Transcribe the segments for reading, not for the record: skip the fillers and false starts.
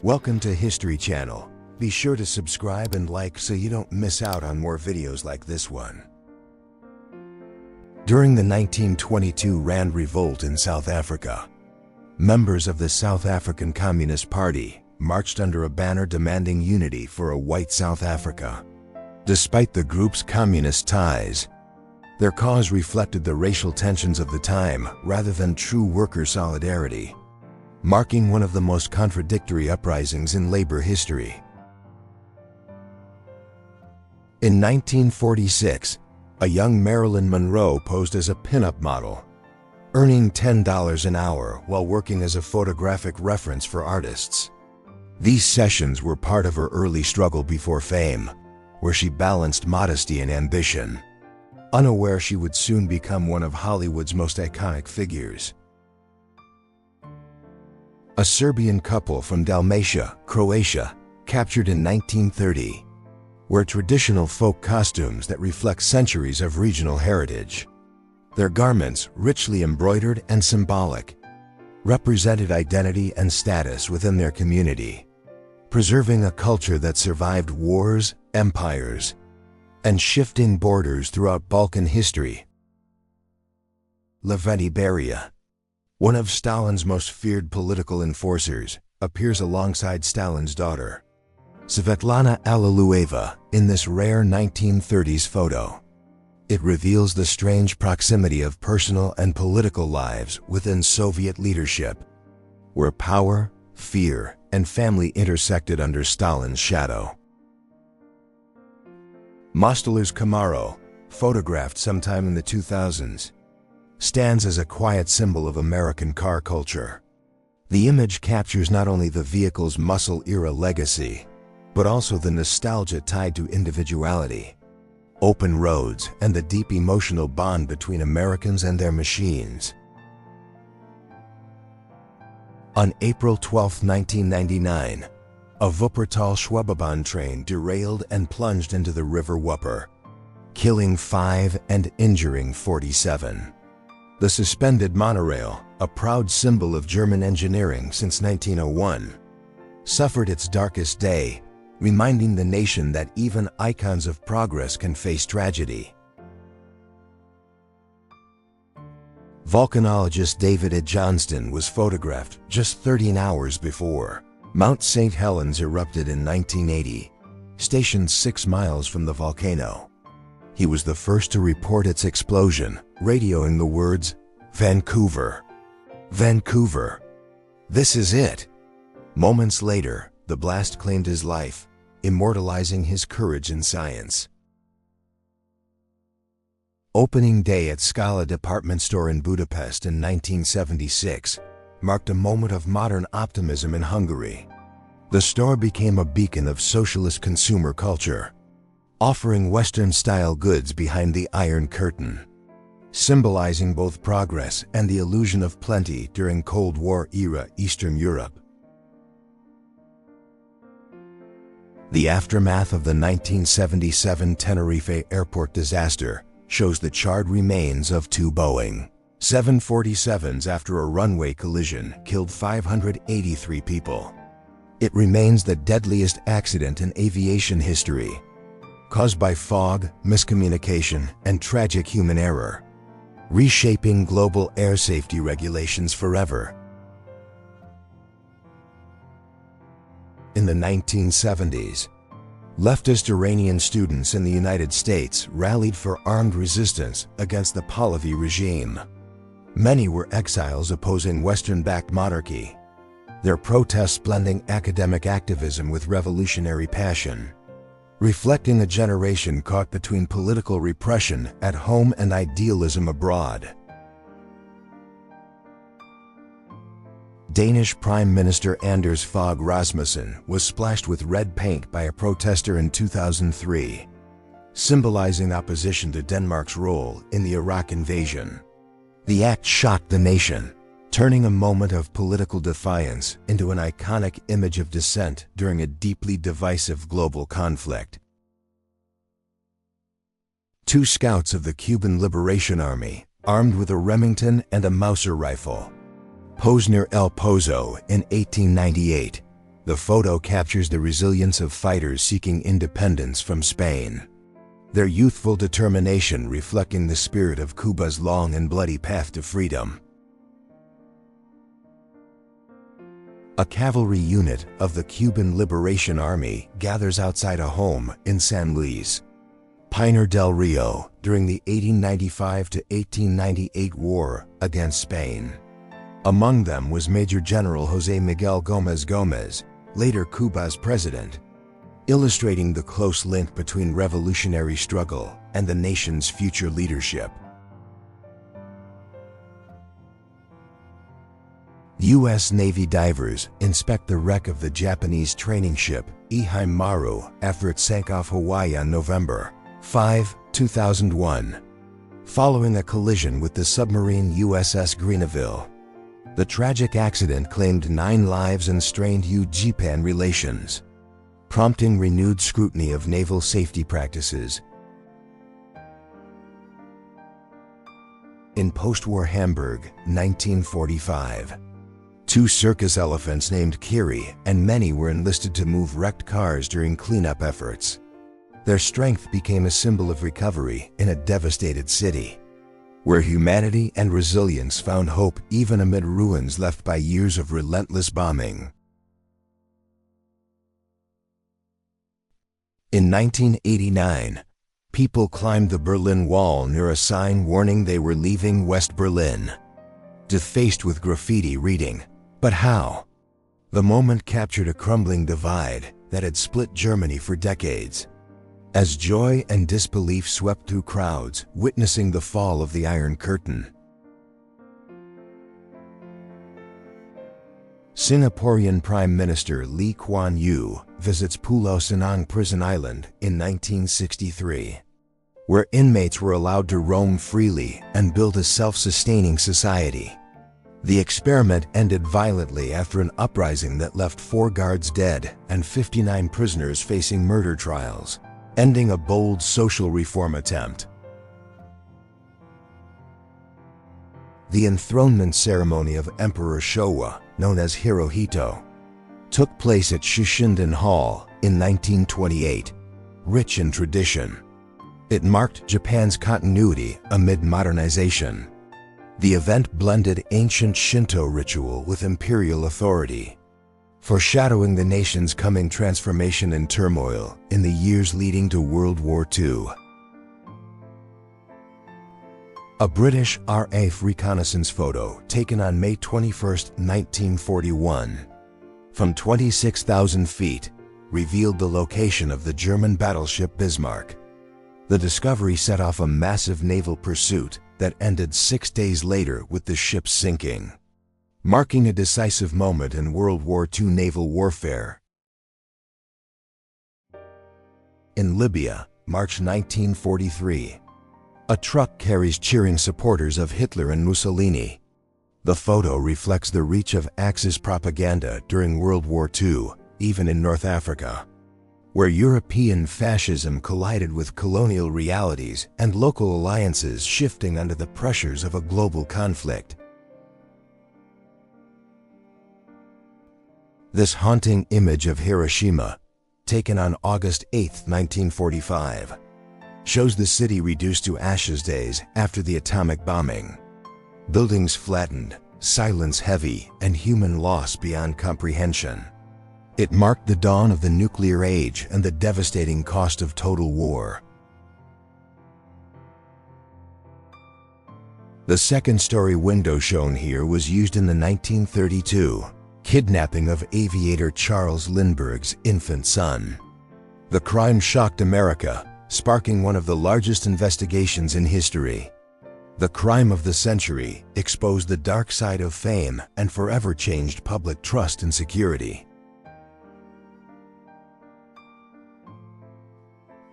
Welcome to History Channel. Be sure to subscribe and like so you don't miss out on more videos like this one. During the 1922 Rand Revolt in South Africa, members of the South African Communist Party marched under a banner demanding unity for a white South Africa. Despite the group's communist ties, their cause reflected the racial tensions of the time rather than true worker solidarity, marking one of the most contradictory uprisings in labor history. In 1946, a young Marilyn Monroe posed as a pinup model, earning $10 an hour while working as a photographic reference for artists. These sessions were part of her early struggle before fame, where she balanced modesty and ambition, unaware she would soon become one of Hollywood's most iconic figures. A Serbian couple from Dalmatia, Croatia, captured in 1930, wear traditional folk costumes that reflect centuries of regional heritage. Their garments, richly embroidered and symbolic, represented identity and status within their community, preserving a culture that survived wars, empires, and shifting borders throughout Balkan history. Lavrentiy Beria, one of Stalin's most feared political enforcers, appears alongside Stalin's daughter, Svetlana Alliluyeva, in this rare 1930s photo. It reveals the strange proximity of personal and political lives within Soviet leadership, where power, fear, and family intersected under Stalin's shadow. Mosteler's Camaro, photographed sometime in the 2000s, stands as a quiet symbol of American car culture. The image captures not only the vehicle's muscle-era legacy, but also the nostalgia tied to individuality, open roads, and the deep emotional bond between Americans and their machines. On April 12, 1999, a Wuppertal-Schwebebahn train derailed and plunged into the River Wupper, killing 5 and injuring 47. The suspended monorail, a proud symbol of German engineering since 1901, suffered its darkest day, reminding the nation that even icons of progress can face tragedy. Volcanologist David E. Johnston was photographed just 13 hours before Mount St. Helens erupted in 1980, stationed 6 miles from the volcano. He was the first to report its explosion, radioing the words, "Vancouver, Vancouver, this is it." Moments later, the blast claimed his life, immortalizing his courage in science. Opening day at Scala department store in Budapest in 1976 marked a moment of modern optimism in Hungary. The store became a beacon of socialist consumer culture, offering Western-style goods behind the Iron Curtain, symbolizing both progress and the illusion of plenty during Cold War-era Eastern Europe. The aftermath of the 1977 Tenerife airport disaster shows the charred remains of 2 Boeing 747s after a runway collision killed 583 people. It remains the deadliest accident in aviation history, caused by fog, miscommunication, and tragic human error, reshaping global air safety regulations forever. In the 1970s, leftist Iranian students in the United States rallied for armed resistance against the Pahlavi regime. Many were exiles opposing Western-backed monarchy, their protests blending academic activism with revolutionary passion, reflecting a generation caught between political repression at home and idealism abroad. Danish Prime Minister Anders Fogh Rasmussen was splashed with red paint by a protester in 2003, symbolizing opposition to Denmark's role in the Iraq invasion. The act shocked the nation, turning a moment of political defiance into an iconic image of dissent during a deeply divisive global conflict. 2 scouts of the Cuban Liberation Army, armed with a Remington and a Mauser rifle, posed near El Pozo in 1898, The photo captures the resilience of fighters seeking independence from Spain, their youthful determination reflecting the spirit of Cuba's long and bloody path to freedom. A cavalry unit of the Cuban Liberation Army gathers outside a home in San Luis, Pinar del Rio, during the 1895 to 1898 war against Spain. Among them was Major General José Miguel Gómez Gómez, later Cuba's president, illustrating the close link between revolutionary struggle and the nation's future leadership. U.S. Navy divers inspect the wreck of the Japanese training ship Ihai Maru after it sank off Hawaii on November 5, 2001, following a collision with the submarine USS Greenville. The tragic accident claimed 9 lives and strained U.S.-Japan relations, prompting renewed scrutiny of naval safety practices. In post-war Hamburg, 1945, 2 circus elephants named Kiri and Many were enlisted to move wrecked cars during cleanup efforts. Their strength became a symbol of recovery in a devastated city, where humanity and resilience found hope even amid ruins left by years of relentless bombing. In 1989, people climbed the Berlin Wall near a sign warning they were leaving West Berlin, defaced with graffiti reading, "But how?" The moment captured a crumbling divide that had split Germany for decades, as joy and disbelief swept through crowds witnessing the fall of the Iron Curtain. Singaporean Prime Minister Lee Kuan Yew visits Pulau Senang Prison Island in 1963, where inmates were allowed to roam freely and build a self-sustaining society. The experiment ended violently after an uprising that left 4 guards dead and 59 prisoners facing murder trials, ending a bold social reform attempt. The enthronement ceremony of Emperor Showa, known as Hirohito, took place at Shishinden Hall in 1928, rich in tradition. It marked Japan's continuity amid modernization. The event blended ancient Shinto ritual with imperial authority, foreshadowing the nation's coming transformation and turmoil in the years leading to World War II. A British RAF reconnaissance photo taken on May 21, 1941, from 26,000 feet, revealed the location of the German battleship Bismarck. The discovery set off a massive naval pursuit that ended 6 days later with the ship sinking, marking a decisive moment in World War II naval warfare. In Libya, March 1943, a truck carries cheering supporters of Hitler and Mussolini. The photo reflects the reach of Axis propaganda during World War II, even in North Africa, where European fascism collided with colonial realities and local alliances shifting under the pressures of a global conflict. This haunting image of Hiroshima, taken on August 8, 1945, shows the city reduced to ashes days after the atomic bombing. Buildings flattened, silence heavy, and human loss beyond comprehension. It marked the dawn of the nuclear age and the devastating cost of total war. The second-story window shown here was used in the 1932 kidnapping of aviator Charles Lindbergh's infant son. The crime shocked America, sparking one of the largest investigations in history. The crime of the century exposed the dark side of fame and forever changed public trust and security.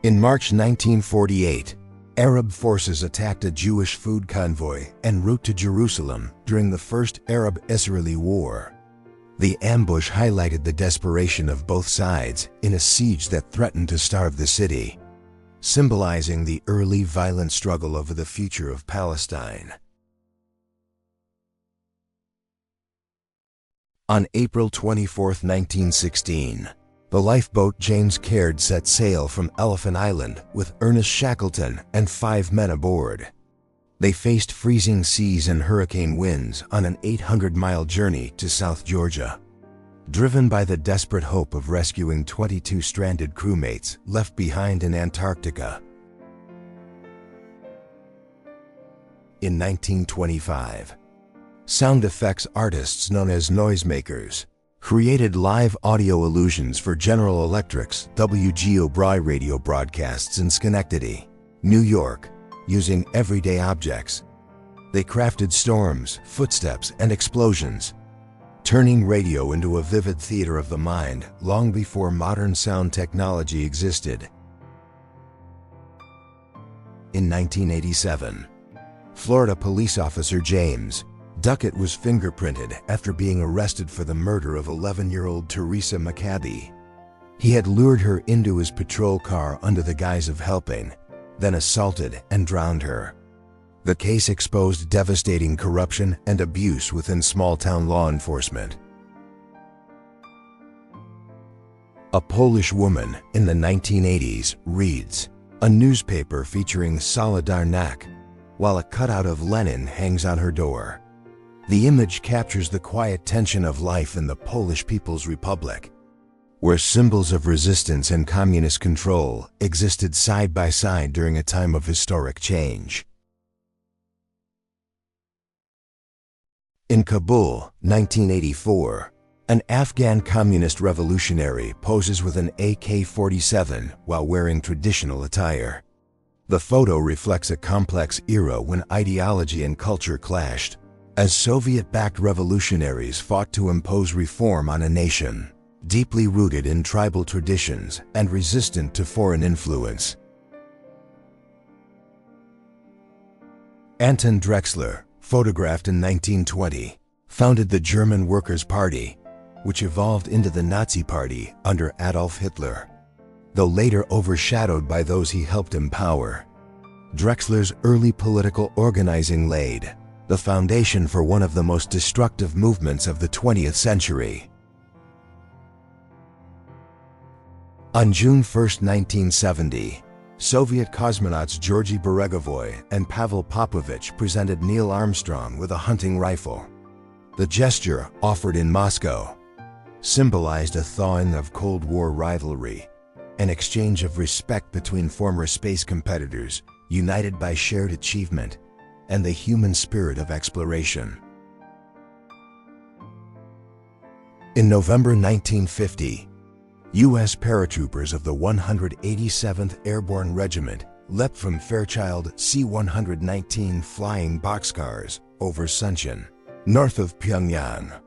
In March 1948, Arab forces attacked a Jewish food convoy en route to Jerusalem during the First Arab-Israeli War. The ambush highlighted the desperation of both sides in a siege that threatened to starve the city, symbolizing the early violent struggle over the future of Palestine. On April 24, 1916, the lifeboat James Caird set sail from Elephant Island with Ernest Shackleton and 5 men aboard. They faced freezing seas and hurricane winds on an 800-mile journey to South Georgia, driven by the desperate hope of rescuing 22 stranded crewmates left behind in Antarctica. In 1925, sound effects artists known as noisemakers created live audio illusions for General Electric's WGO Bry radio broadcasts in Schenectady, New York, using everyday objects. They crafted storms, footsteps, and explosions, turning radio into a vivid theater of the mind long before modern sound technology existed. In 1987, Florida police officer James Duckett was fingerprinted after being arrested for the murder of 11-year-old Teresa McCabe. He had lured her into his patrol car under the guise of helping, then assaulted and drowned her. The case exposed devastating corruption and abuse within small-town law enforcement. A Polish woman in the 1980s reads a newspaper featuring Solidarność, while a cutout of Lenin hangs on her door. The image captures the quiet tension of life in the Polish People's Republic, where symbols of resistance and communist control existed side by side during a time of historic change. In Kabul, 1984, an Afghan communist revolutionary poses with an AK-47 while wearing traditional attire. The photo reflects a complex era when ideology and culture clashed, as Soviet-backed revolutionaries fought to impose reform on a nation deeply rooted in tribal traditions and resistant to foreign influence. Anton Drexler, photographed in 1920, founded the German Workers' Party, which evolved into the Nazi Party under Adolf Hitler, though later overshadowed by those he helped empower. Drexler's early political organizing laid the foundation for one of the most destructive movements of the 20th century. On June 1, 1970, Soviet cosmonauts Georgy Beregovoy and Pavel Popovich presented Neil Armstrong with a hunting rifle. The gesture, offered in Moscow, symbolized a thawing of Cold War rivalry, an exchange of respect between former space competitors united by shared achievement and the human spirit of exploration. In November 1950, U.S. paratroopers of the 187th Airborne Regiment leapt from Fairchild C-119 flying boxcars over Suncheon, north of Pyongyang.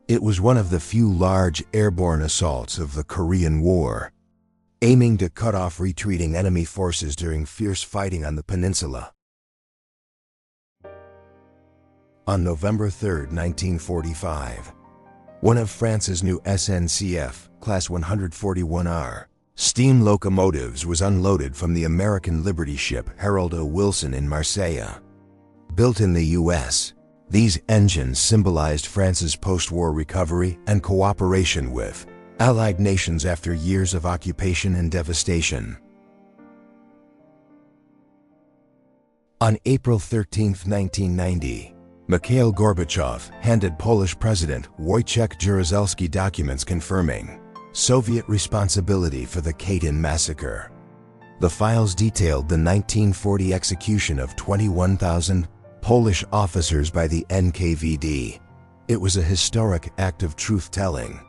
It was one of the few large airborne assaults of the Korean War, aiming to cut off retreating enemy forces during fierce fighting on the peninsula. On November 3, 1945, one of France's new SNCF Class 141R steam locomotives was unloaded from the American Liberty ship Harold O. Wilson in Marseille. Built in the U.S., these engines symbolized France's post-war recovery and cooperation with Allied nations after years of occupation and devastation. On April 13, 1990, Mikhail Gorbachev handed Polish President Wojciech Jaruzelski documents confirming Soviet responsibility for the Katyn massacre. The files detailed the 1940 execution of 21,000 Polish officers by the NKVD. It was a historic act of truth-telling,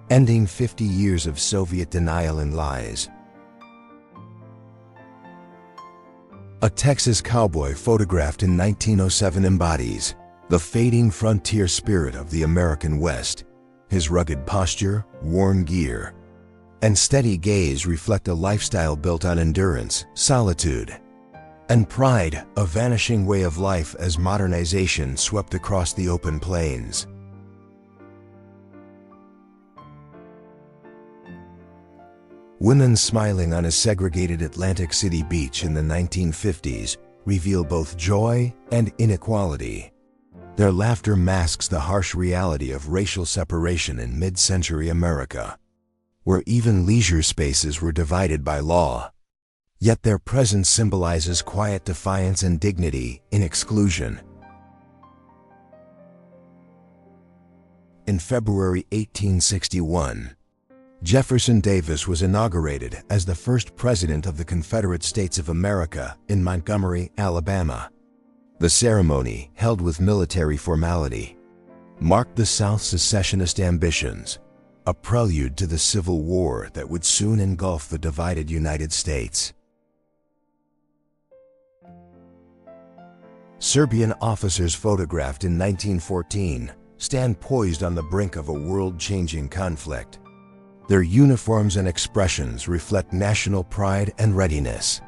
ending 50 years of Soviet denial and lies. A Texas cowboy photographed in 1907 embodies the fading frontier spirit of the American West. His rugged posture, worn gear, and steady gaze reflect a lifestyle built on endurance, solitude, and pride, a vanishing way of life as modernization swept across the open plains. Women smiling on a segregated Atlantic City beach in the 1950s reveal both joy and inequality. Their laughter masks the harsh reality of racial separation in mid-century America, where even leisure spaces were divided by law. Yet their presence symbolizes quiet defiance and dignity in exclusion. In February 1861, Jefferson Davis was inaugurated as the first President of the Confederate States of America in Montgomery, Alabama. The ceremony, held with military formality, marked the South's secessionist ambitions, a prelude to the Civil War that would soon engulf the divided United States. Serbian officers photographed in 1914 stand poised on the brink of a world-changing conflict. Their uniforms and expressions reflect national pride and readiness.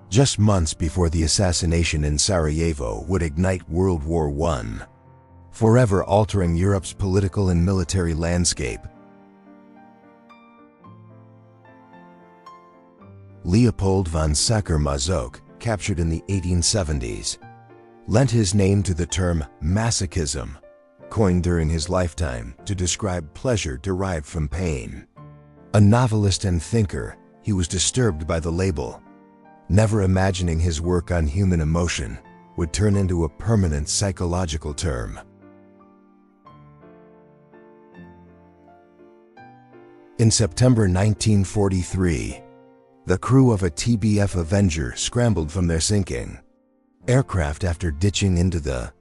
Just months before the assassination in Sarajevo would ignite World War I, forever altering Europe's political and military landscape. Leopold von Sacher-Masoch, captured in the 1870s, lent his name to the term masochism, coined during his lifetime to describe pleasure derived from pain. A novelist and thinker, he was disturbed by the label, never imagining his work on human emotion would turn into a permanent psychological term. In September 1943, the crew of a TBF Avenger scrambled from their sinking aircraft after ditching into the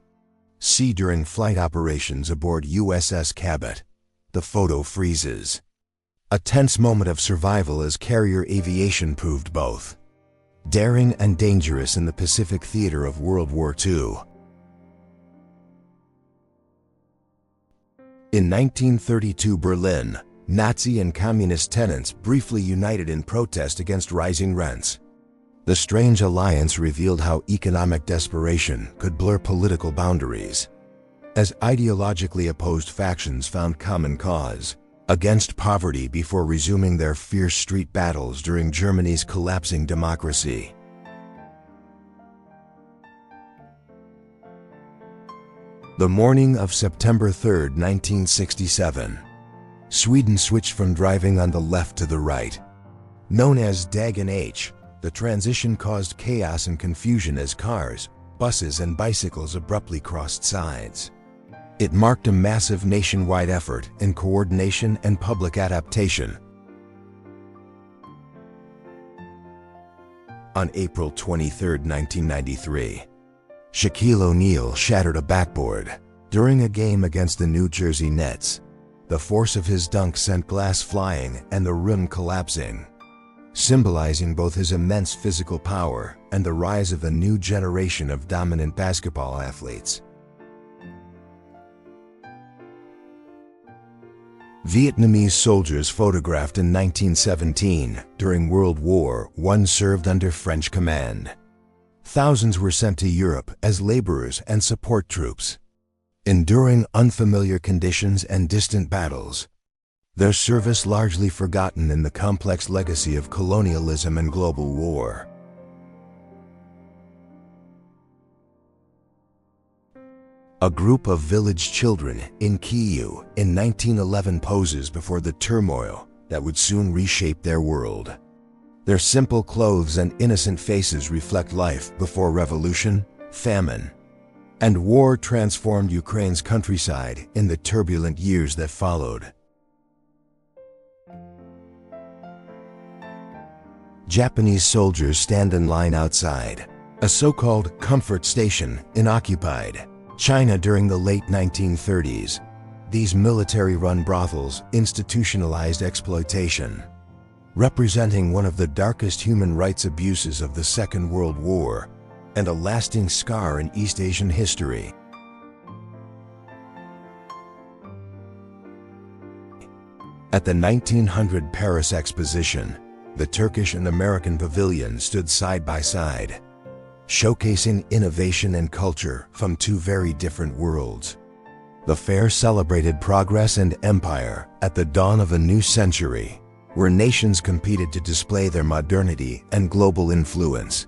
sea during flight operations aboard USS Cabot. The photo freezes. A tense moment of survival as carrier aviation proved both daring and dangerous in the Pacific theater of World War II. In 1932 Berlin, Nazi and communist tenants briefly united in protest against rising rents. The strange alliance revealed how economic desperation could blur political boundaries, as ideologically opposed factions found common cause against poverty before resuming their fierce street battles during Germany's collapsing democracy. The morning of September 3, 1967, Sweden switched from driving on the left to the right. Known as Dagen H, the transition caused chaos and confusion as cars, buses, and bicycles abruptly crossed sides. It marked a massive nationwide effort in coordination and public adaptation. On April 23, 1993, Shaquille O'Neal shattered a backboard during a game against the New Jersey Nets. The force of his dunk sent glass flying and the rim collapsing, symbolizing both his immense physical power and the rise of a new generation of dominant basketball athletes. Vietnamese soldiers photographed in 1917 during World War I served under French command. Thousands were sent to Europe as laborers and support troops, enduring unfamiliar conditions and distant battles, their service largely forgotten in the complex legacy of colonialism and global war. A group of village children in Kyiv in 1911 poses before the turmoil that would soon reshape their world. Their simple clothes and innocent faces reflect life before revolution, famine, and war transformed Ukraine's countryside in the turbulent years that followed. Japanese soldiers stand in line outside a so-called comfort station in occupied China during the late 1930s. These military-run brothels institutionalized exploitation, representing one of the darkest human rights abuses of the Second World War and a lasting scar in East Asian history. At the 1900 Paris Exposition, the Turkish and American pavilion stood side by side, showcasing innovation and culture from two very different worlds. The fair celebrated progress and empire at the dawn of a new century, where nations competed to display their modernity and global influence.